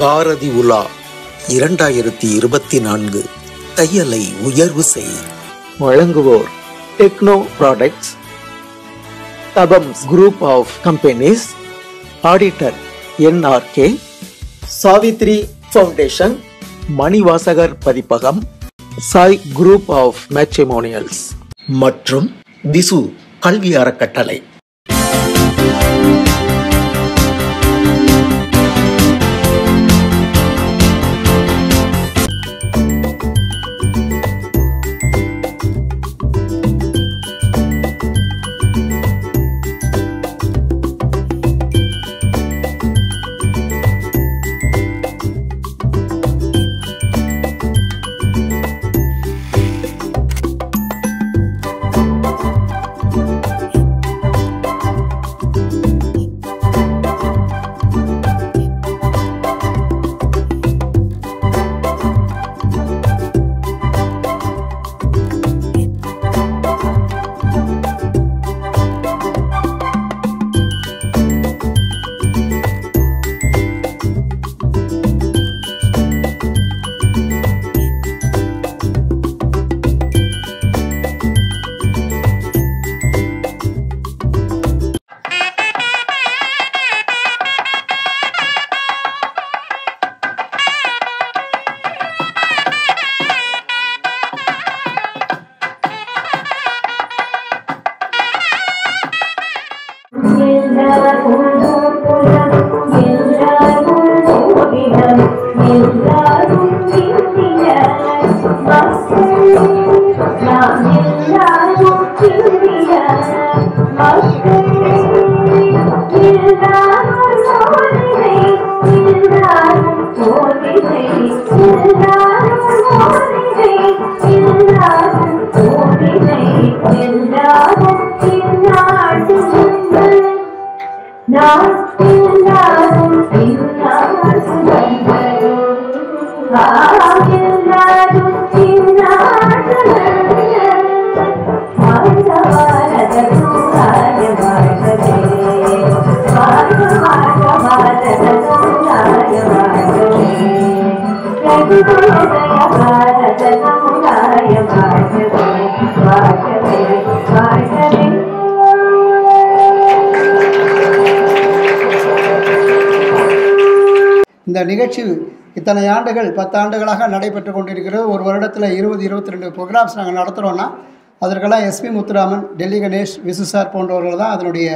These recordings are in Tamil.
பாரதி உலா 2024 தையலை உயர்வு செய். வழங்குவோர் டெக்னோ ப்ராடக்ட்ஸ், தபம்ஸ் group of companies, auditor NRK, Savithri foundation, Manivasagar பதிப்பகம், சாய் குரூப் ஆஃப் மேட்ரிமோனியல்ஸ் மற்றும் திசு கல்வி அறக்கட்டளை. இந்த நிகழ்ச்சி இத்தனை ஆண்டுகள் 10 ஆண்டுகளாக நடைபெற்று கொண்டிருக்கிறது. ஒரு வருடத்தில் 20-22 ப்ரோக்ராம்ஸ் நாங்கள் நடத்துகிறோன்னா அதற்கெல்லாம் SP முத்துராமன், டெல்லி கணேஷ், விசு சார் போன்றவர்கள் தான் அதனுடைய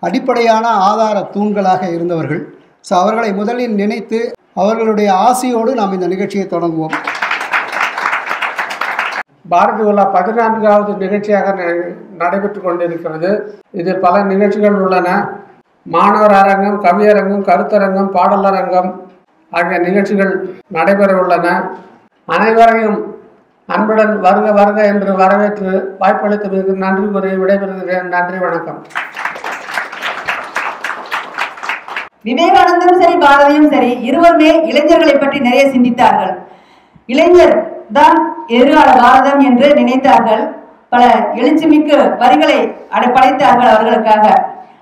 அடிப்படையான ஆதார தூண்களாக இருந்தவர்கள். ஸோ அவர்களை முதலில் நினைத்து அவர்களுடைய ஆசையோடு நாம் இந்த நிகழ்ச்சியை தொடங்குவோம். பாரதி உலா 14வது நிகழ்ச்சியாக நடைபெற்று கொண்டிருக்கிறது. இதில் பல நிகழ்ச்சிகள் உள்ளன. மாணவர் அரங்கம், கவியரங்கம், கருத்தரங்கம், பாடலரங்கம் ஆகிய நிகழ்ச்சிகள் நடைபெற உள்ளன. அனைவரையும் அன்புடன் வருக வருக என்று வரவேற்று வாய்ப்பளித்ததற்கு நன்றி கூறி விடைபெறுகிறேன். நன்றி, வணக்கம். விவேகானந்தரும் சரி, பாரதியும் சரி, இருவருமே இளைஞர்களை பற்றி நிறைய சிந்தித்தார்கள். இளைஞர் தான் எதிர்கால பாரதம் என்று நினைத்தார்கள். பல எழுச்சிமிக்க வரிகளை படைத்தார்கள் அவர்களுக்காக.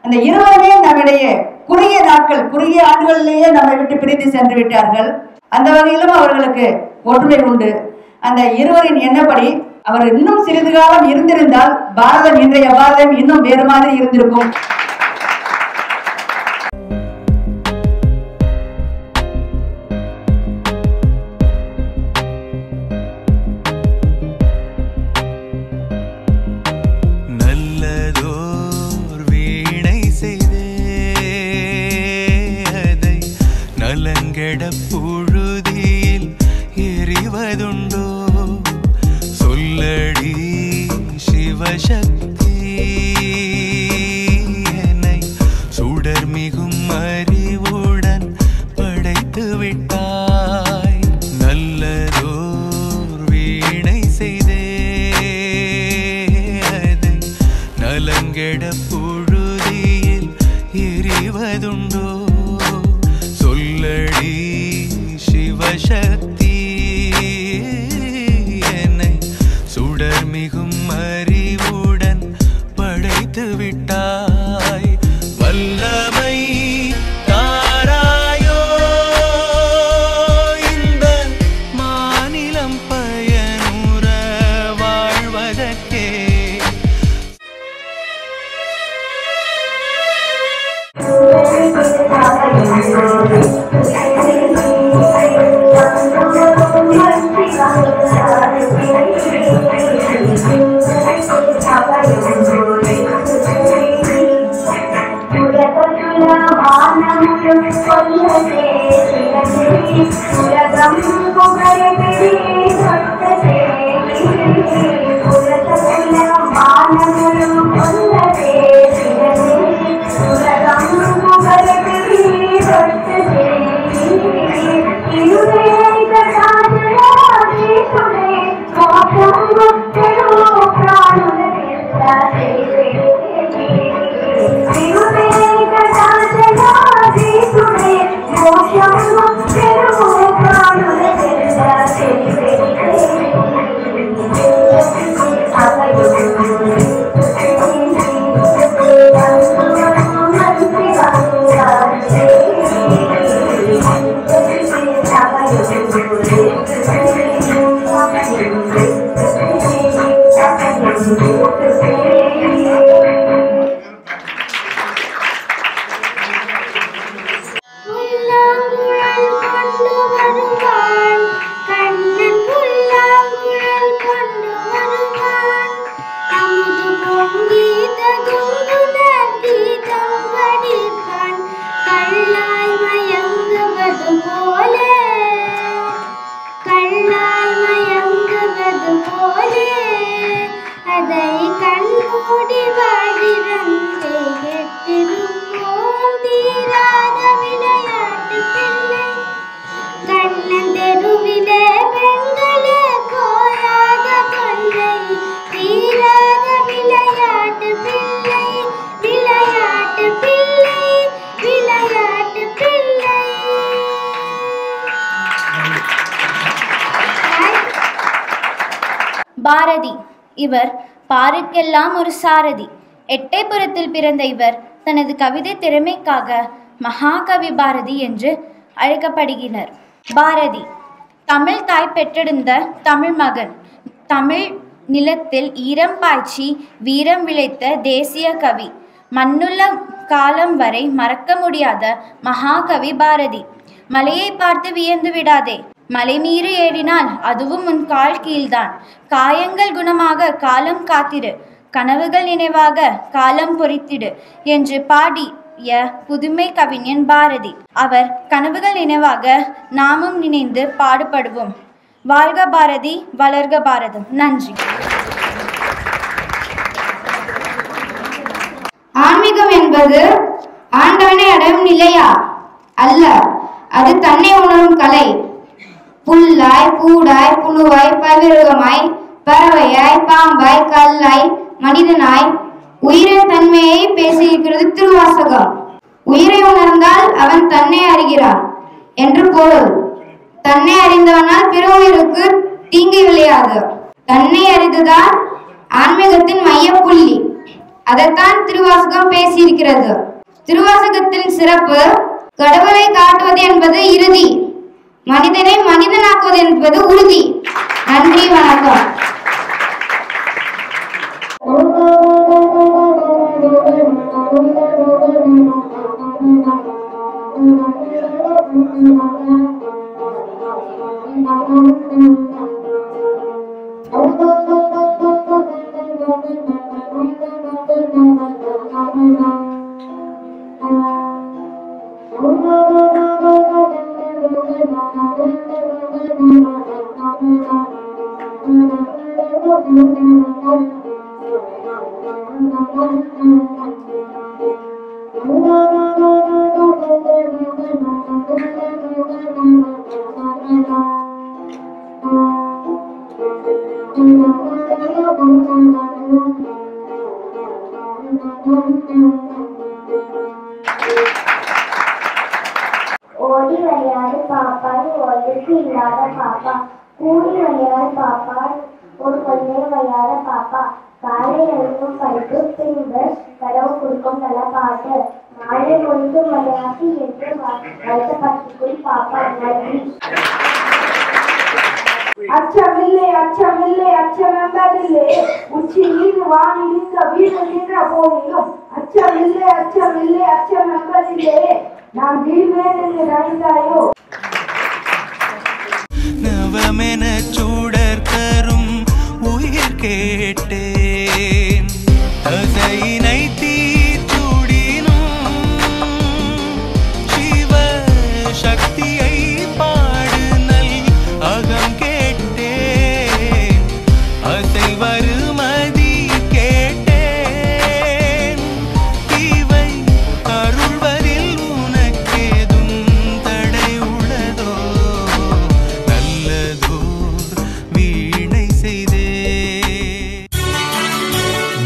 அந்த இருவருமே நம்மிடையே குறுகிய நாட்கள், குறுகிய ஆண்டுகளிலேயே நம்மை விட்டு பிரிந்து சென்று விட்டார்கள். அந்த வகையிலும் அவர்களுக்கு ஒற்றுமை உண்டு. அந்த இருவரின் எண்ணப்படி அவர் இன்னும் சிறிது காலம் இருந்திருந்தால் பாரதம், இன்றைய பாரதம் இன்னும் வேறு மாதிரி இருந்திருக்கும். புழுதியில் எரிவதுண்டோ சொல்லடி சிவசக்தி, என்னை சுடர் மிகும் அறிவுடன் படைத்து விட்டாய். நல்லதோர் வீணை செய்தே அதை நலங்கெட புழுதியில் எரிவதுண்டோ சொல்லடி பாரதி. இவர் பாருக்கெல்லாம் ஒரு சாரதி. எட்டயபுரத்தில் பிறந்த இவர் தனது கவிதை திறமைக்காக மகாகவி பாரதி என்று அழைக்கப்படுகிறார். பாரதி தமிழ் தாய் பெற்றெடுத்த தமிழ் மகன். தமிழ் நிலத்தில் ஈரம் பாய்ச்சி வீரம் விளைத்த தேசிய கவி. மண்ணுள்ள காலம் வரை மறக்க முடியாத மகாகவி பாரதி. மலையை பார்த்து வியந்து விடாதே, மலை மீறி ஏறினால் அதுவும் உன் கால் கீழ்தான். காயங்கள் குணமாக காலம் காத்திடு, கனவுகள் நினைவாக காலம் பொறித்திடு என்று பாடிய புதுமை கவிஞன் பாரதி. அவர் கனவுகள் நினைவாக நாமும் நினைந்து பாடுபடுவோம். வாழ்க பாரதி, வளர்க பாரதம். நன்றி. ஆன்மீகம் என்பது ஆண்டவனை அடையும் நிலையா? அல்ல, அது தன்னை உணரும் கலை. புல்லாய் பூடாய் புழுவாய் பல்விருகமாய் பறவையாய் பாம்பாய் கல்லாய் மனிதனாய் உயிரின் தன்மையை பேசியிருக்கிறது திருவாசகம். உயிரை உணர்ந்தால் அவன் தன்னை அறிகிறான் என்று பொருள். தன்னை அறிந்தவனால் பிற உயிருக்கு தீங்கு விளையாது. தன்னை அறிந்துதான் ஆன்மீகத்தின் மையப்புள்ளி. அதைத்தான் திருவாசகம் பேசியிருக்கிறது. திருவாசகத்தின் சிறப்பு கடவுளை காட்டுவது என்பது இறுதி, மனிதனை மனிதனாக்குவது என்பது உறுதி. நன்றி, வணக்கம். ஓடி விளையாடு பாப்பா, ஒழுக்கு இல்லாத பாப்பா. கூடி விளையாடு பாப்பா, ஒரு கொள்ளை விளையாட பாப்பா. காலை எழுக்கும் படிப்பு, பின்பு கடவு கொடுக்கும் நல்ல பாட்டு. மாலை ஒழிக்கும் விளையாட்டு என்று வருத்தப்பட்டுக்குள் பாப்பா. நன்றி. அச்சமில்லை அச்சமில்லை அச்சம் என்பதில்லை, உச்சியில் வானில் வீடு நின்ற போதிலும் அச்சமில்லை அச்சமில்லை அச்சம் என்பதில்லை, நான் வீழ்வேன் என்று நினைத்தாயோ? நவமென சூடர் தரும் உயிர் கேட்டேன், தசையினை தீச்சுடினும் சிவ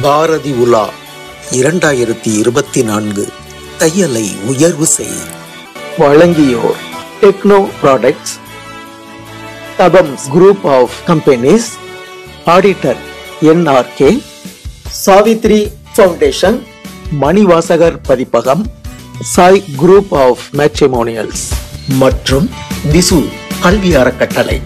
பாரதி உலா 2024 தையலை உயர்வு செய். வழங்கியோர் டெக்னோ ப்ராடக்ட்ஸ், தபம்ஸ் group of companies, auditor NRK, Savithri foundation, Manivasagar பதிப்பகம், சாய் குரூப் ஆஃப் மேட்ரிமோனியல்ஸ் மற்றும் திசு கல்வி அறக்கட்டளை.